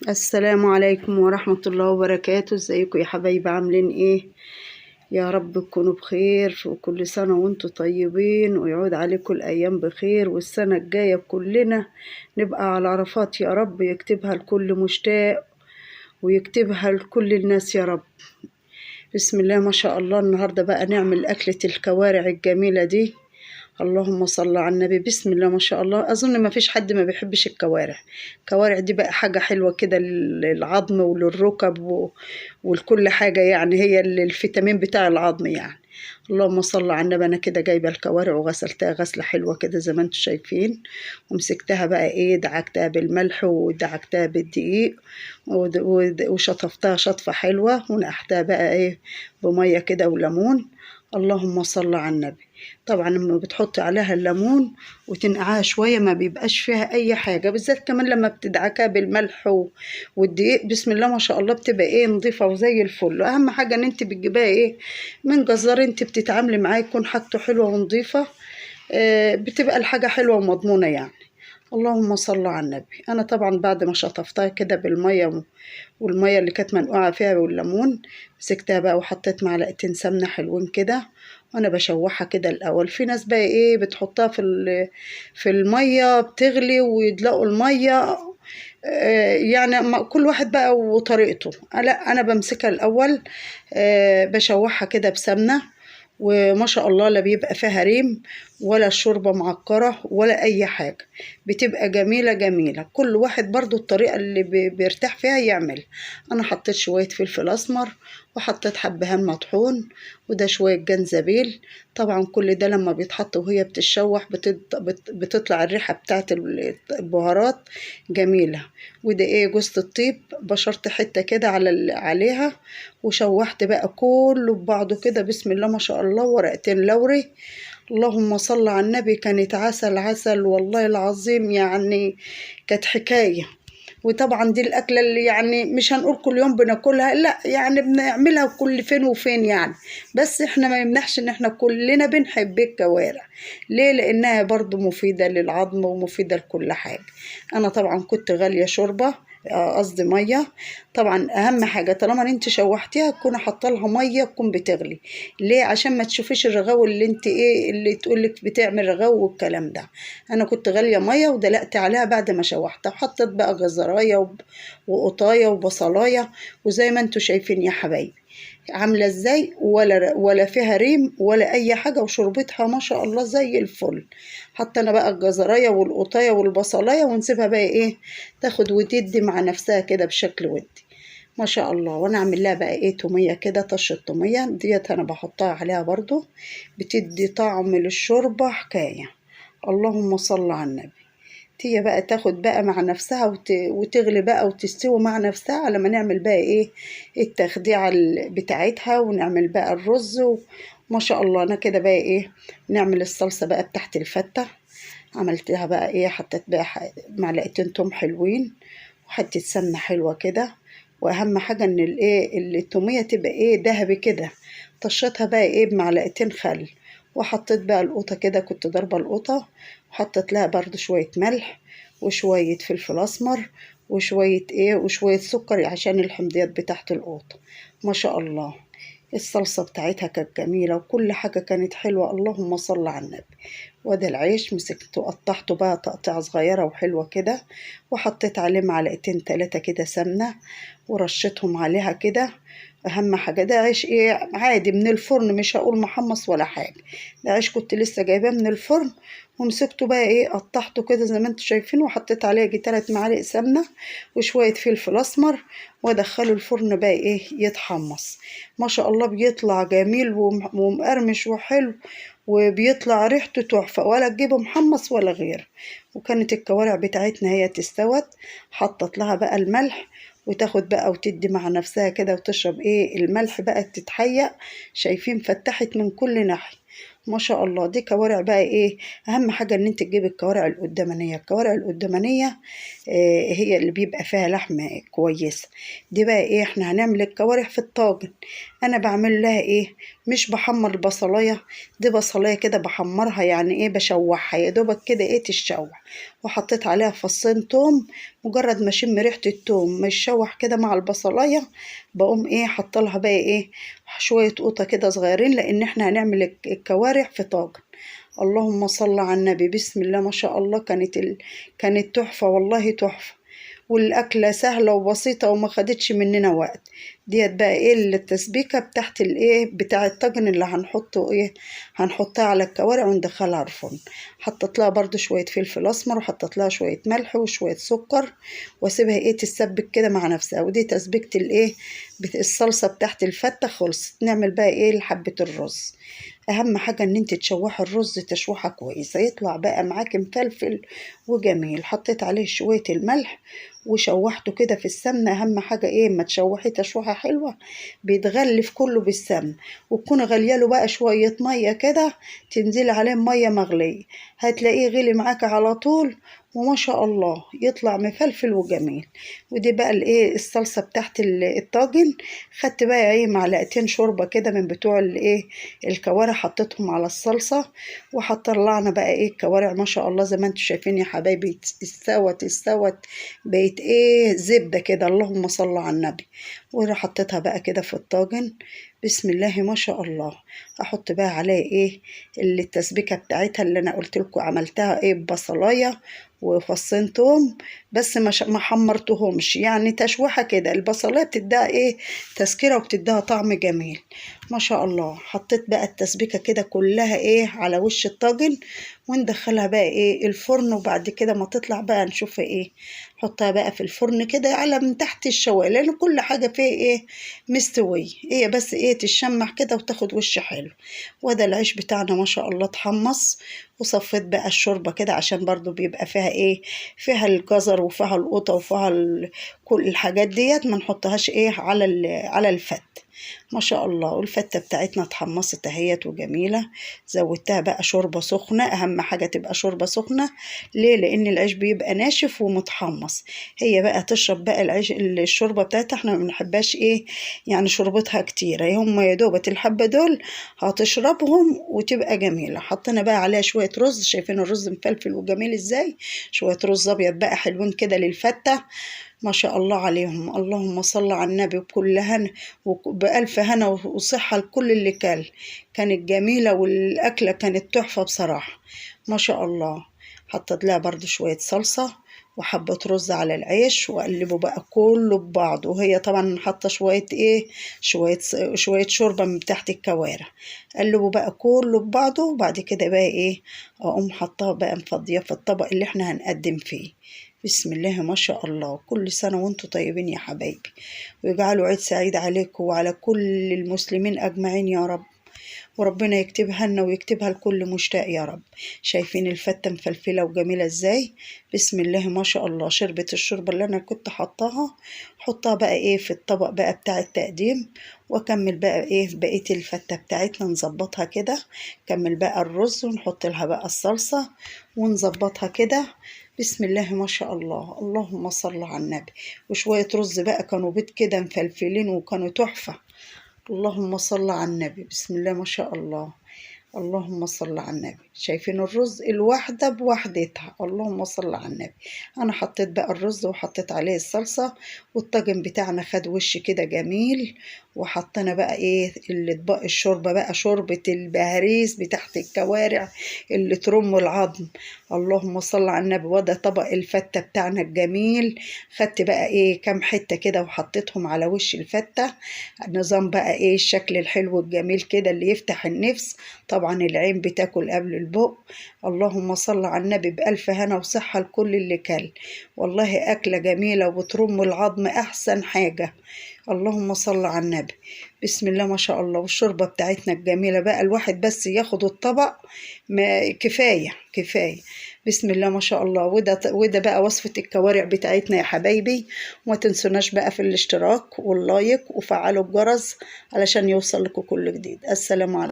السلام عليكم ورحمة الله وبركاته. ازيكم يا حبايبي؟ عاملين ايه؟ يا رب تكونوا بخير وكل سنة وانتم طيبين، ويعود عليكم الأيام بخير، والسنة الجاية كلنا نبقى على عرفات يا رب، يكتبها لكل مشتاق ويكتبها لكل الناس يا رب. بسم الله ما شاء الله. النهاردة بقى نعمل أكلة الكوارع الجميلة دي. اللهم صل على النبي. بسم الله ما شاء الله. أظن ما فيش حد ما بيحبش الكوارع. الكوارع دي بقى حاجة حلوة كده للعظم وللركب ولكل حاجة، يعني هي الفيتامين بتاع العظم يعني. اللهم صل على النبي. أنا كده جايبة الكوارع وغسلتها غسلة حلوة كده زي ما انتم شايفين، ومسكتها بقى ايه، دعكتها بالملح ودعكتها بالدقيق وشطفتها شطفة حلوة، ونقحتها بقى ايه بمية كده وليمون. اللهم صل على النبي. طبعا لما بتحطي عليها الليمون وتنقعها شوية ما بيبقاش فيها أي حاجة، بالذات كمان لما بتدعكها بالملح والدقيق. بسم الله ما شاء الله بتبقى ايه نظيفة وزي الفل. أهم حاجة إن انت بتجيبها ايه من جزار انت بتتعاملي معاه يكون حاجته حلوة ونظيفة. بتبقى الحاجة حلوة ومضمونة يعني. اللهم صل على النبي. انا طبعا بعد ما شطفتها كده بالميه والميه اللي كانت منقوعه فيها والليمون، مسكتها بقى وحطيت معلقتين سمنه حلوين كده، وانا بشوحها كده الاول. في ناس بقى ايه بتحطها في الميه بتغلي ويدلقوا الميه. يعني كل واحد بقى وطريقته. لا انا بمسكها الاول، بشوحها كده بسمنه، وما شاء الله لا بيبقى فيها ريم ولا الشوربة معكرة ولا أي حاجة. بتبقى جميلة جميلة. كل واحد برضو الطريقة اللي بيرتاح فيها يعمل. أنا حطيت شوية فلفل أسمر، وحطيت حبهان مطحون، وده شوية جنزبيل. طبعا كل ده لما بيتحط وهي بتتشوح بتطلع الريحة بتاعت البهارات جميلة. وده ايه جوزة الطيب، بشرت حتة كده عليها، وشوحت بقى كله ببعضه كده. بسم الله ما شاء الله. ورقتين لوري. اللهم صل على النبي. كانت عسل عسل والله العظيم يعني. كانت حكاية. وطبعا دي الأكلة اللي يعني مش هنقول كل يوم بناكلها، لا يعني بنعملها كل فين وفين يعني. بس احنا ما يمنحش ان احنا كلنا بنحب الكوارع. ليه؟ لانها برضو مفيدة للعظم ومفيدة لكل حاجة. انا طبعا كنت غالية شوربة، قصدي ميه. طبعا اهم حاجه طالما انت شوحتيها تكون حاطه لها ميه تكون بتغلي. ليه؟ عشان ما تشوفيش الرغاوي اللي انت ايه اللي تقولك بتعمل رغاوي والكلام ده. انا كنت غاليه ميه ودلقت عليها بعد ما شوحتها، وحطيت بقى جزرايه وقطايه وبصلايه، وزي ما انتوا شايفين يا حبايبي عامله ازاي، ولا فيها ريم ولا اي حاجه، وشربتها ما شاء الله زي الفل. حتى انا بقى الجزرايه والقطايه والبصلايه، ونسيبها بقى ايه تاخد وتدي مع نفسها كده بشكل ودي ما شاء الله. وانا اعمل لها بقى ايه توميه كده، طشه توميه ديت انا بحطها عليها برضو، بتدي طعم للشوربه حكايه. اللهم صل على النبي. هي بقى تاخد بقى مع نفسها وتغلي بقى وتستوي مع نفسها، على ما نعمل بقى ايه التخديعة بتاعتها، ونعمل بقى الرز ما شاء الله. انا كده بقى ايه نعمل الصلصة بقى بتاعت الفتة. عملتها بقى ايه، حطيت بقى معلقتين توم حلوين، وحطيت سمنة حلوة كده. واهم حاجة ان الايه التومية تبقى ايه دهبي كده. طشتها بقى ايه بمعلقتين خل، وحطيت بقى القوطة كده، كنت ضاربة القوطة، وحطيت لها برضو شوية ملح وشوية فلفل أسمر وشوية سكر عشان الحمضيات بتاعت القوطة. ما شاء الله. الصلصة بتاعتها كانت جميلة وكل حاجة كانت حلوة. اللهم صل على النبي. وده العيش مسكته قطعته بقى تقطيعة صغيرة وحلوة كده، وحطيت عليه معلقتين 3 كده سمنة، ورشتهم عليها كده. أهم حاجة ده عيش إيه عادي من الفرن، مش هقول محمص ولا حاجة. ده عيش كنت لسه جايباه من الفرن، ومسكته بقى إيه قطعته كده زي ما انتوا شايفين، وحطيت عليه 3 معالق سمنة وشوية فلفل أسمر، وادخله الفرن بقى ايه يتحمص. ما شاء الله بيطلع جميل ومقرمش وحلو، وبيطلع ريحته تحفة، ولا تجيبه محمص ولا غير. وكانت الكوارع بتاعتنا هي تستوت، حطت لها بقى الملح، وتاخد بقى وتدي مع نفسها كده وتشرب ايه الملح بقى تتحيق. شايفين فتحت من كل ناحية. ما شاء الله. دي كوارع بقى ايه. اهم حاجة ان انت تجيبي الكوارع القدامانية. الكوارع القدامانية هي اللي بيبقى فيها لحمة كويسة. دي بقى ايه احنا هنعمل الكوارع في الطاجن. انا بعمل لها ايه مش بحمر البصلاية. دي بصلاية كده بحمرها يعني ايه بشوحها يا دوبك كده ايه تتشوح، وحطيت عليها فصين توم. مجرد ما اشم ريحة التوم متشوح كده مع البصلاية، بقوم ايه حاطه لها بقى ايه شوية قوطة كده صغيرين، لان احنا هنعمل الكوارع في طاجن. اللهم صل على النبي، بسم الله ما شاء الله. كانت تحفة والله تحفة، والأكلة سهلة وبسيطة وما خدتش مننا وقت. ديت بقى ايه التسبيكة بتاعت الايه بتاع الطاجن اللي هنحطه ايه، هنحطها على الكوارع وندخلها على الفرن. حطيت لها برضو شوية فلفل اسمر، وحطيت لها شوية ملح وشوية سكر، واسيبها ايه تتسبك كده مع نفسها. ودي تسبيكة الايه الصلصة بتاعت الفتة خلصت. نعمل بقى ايه حبة الرز. اهم حاجة ان انت تشوحي الرز تشويحة كويسة، يطلع بقى معاكي مفلفل وجميل. حطيت عليه شوية الملح وشوحته كده في السمنة. اهم حاجة ايه ما تشوحي تشويحة حلوة، بيتغلف كله بالسمنة. وتكون غالية له بقى شوية مية كده، تنزلي عليه مية مغلية، هتلاقيه غلي معاكي على طول. وما شاء الله يطلع مفلفل وجميل. ودي بقى الايه الصلصة بتاعت الطاجن. خدت بقى ايه معلقتين شوربة كده من بتوع الايه الكوارع، حطيتهم على الصلصة. وهطلعنا بقى ايه الكوارع ما شاء الله زي ما انتم شايفين يا حبايبي، استوت بقت ايه زبدة كده. اللهم صل على النبي. وحطيتها بقى كده في الطاجن. بسم الله ما شاء الله. احط بقى عليه ايه اللي التسبيكة بتاعتها اللي انا قلت لكم عملتها ايه ببصلاية وفصين توم. بس ما حمرتهمش، يعني تشويحة كده. البصلاية بتديها ايه تسكيرة وبتديها طعم جميل ما شاء الله. حطيت بقى التسبيكة كده كلها ايه على وش الطاجن، وندخلها بقى ايه الفرن. وبعد كده ما تطلع بقى نشوفها ايه، حطها بقى في الفرن كده على من تحت الشوايه، لان كل حاجة فيها ايه مستوية. هي بس ايه تشمح كده وتاخد وش حلو. وده العيش بتاعنا ما شاء الله اتحمص. وصفيت بقى الشوربة كده عشان برضو بيبقى فيها ايه فيها الجزر وفيها القوطة وفيها كل الحاجات ديت، ما نحطهاش ايه على الفت. ما شاء الله. والفتة بتاعتنا اتحمصت اهيت وجميلة. زودتها بقى شوربة سخنة، اهم حاجة تبقى شوربة سخنة. ليه؟ لان العيش بيبقى ناشف ومتحمص. هي بقى تشرب بقى العيش الشوربة بتاعتها. احنا ما بنحبهاش ايه يعني شوربتها كتيرة، هم يا دوبة الحبة دول هتشربهم وتبقى جميلة. حطينا بقى عليها شوية رز، شايفين الرز مفلفل وجميل ازاي. شوية رز ابيض بقى حلوين كده للفتة ما شاء الله عليهم. اللهم صل على النبي. بكل هنا وبألف هنا وصحة لكل اللي كانت جميلة، والأكلة كانت تحفة بصراحة ما شاء الله. حطيت لها برضو شوية صلصة وحبة رز على العيش، وأقلبه بقى كله ببعض. وهي طبعا حاطة شوية ايه شوية شوربة من تحت الكوارع. قلبه بقى كله ببعضه. وبعد كده بقى ايه اقوم حطها بقى مفضية في الطبق اللي احنا هنقدم فيه. بسم الله ما شاء الله. كل سنة وانتم طيبين يا حبايبي، ويجعلوا عيد سعيد عليكم وعلى كل المسلمين أجمعين يا رب. وربنا يكتبها لنا ويكتبها لكل مشتاق يا رب. شايفين الفتة مفلفلة وجميلة ازاي. بسم الله ما شاء الله. شربت الشوربة اللي انا كنت حطاها. حطها بقى ايه في الطبق بقى بتاع التقديم. واكمل بقى ايه بقية الفتة بتاعتنا نظبطها كده. كمل بقى الرز ونحط لها بقى الصلصة ونظبطها كده. بسم الله ما شاء الله. اللهم صل على النبي. وشوية رز بقى كانوا بيض كده مفلفلين وكانوا تحفة. اللهم صل على النبي. بسم الله ما شاء الله. اللهم صل على النبي. شايفين الرز الواحدة بوحدتها. اللهم صل على النبي. أنا حطيت بقى الرز وحطيت عليه الصلصة، والطاجن بتاعنا خد وش كده جميل. وحطينا بقى ايه الأطباق الشوربة بقى شوربة البهاريز بتاعت الكوارع اللي ترم العظم. اللهم صل على النبي. وده طبق الفتة بتاعنا الجميل. خدت بقى ايه كام حتة كده وحطيتهم على وش الفتة. نظام بقى ايه الشكل الحلو الجميل كده اللي يفتح النفس. طبعا العين بتاكل قبل البق. اللهم صل على النبي. بألف هنا وصحة لكل اللي كل. والله أكلة جميلة وبترم العظم أحسن حاجة. اللهم صل على النبي. بسم الله ما شاء الله. والشوربة بتاعتنا الجميلة بقى الواحد بس ياخد الطبق ما كفاية. بسم الله ما شاء الله. وده بقى وصفة الكوارع بتاعتنا يا حبايبي. وما تنسوناش بقى في الاشتراك واللايك وفعلوا الجرس علشان يوصل لكم كل جديد. السلام عليكم.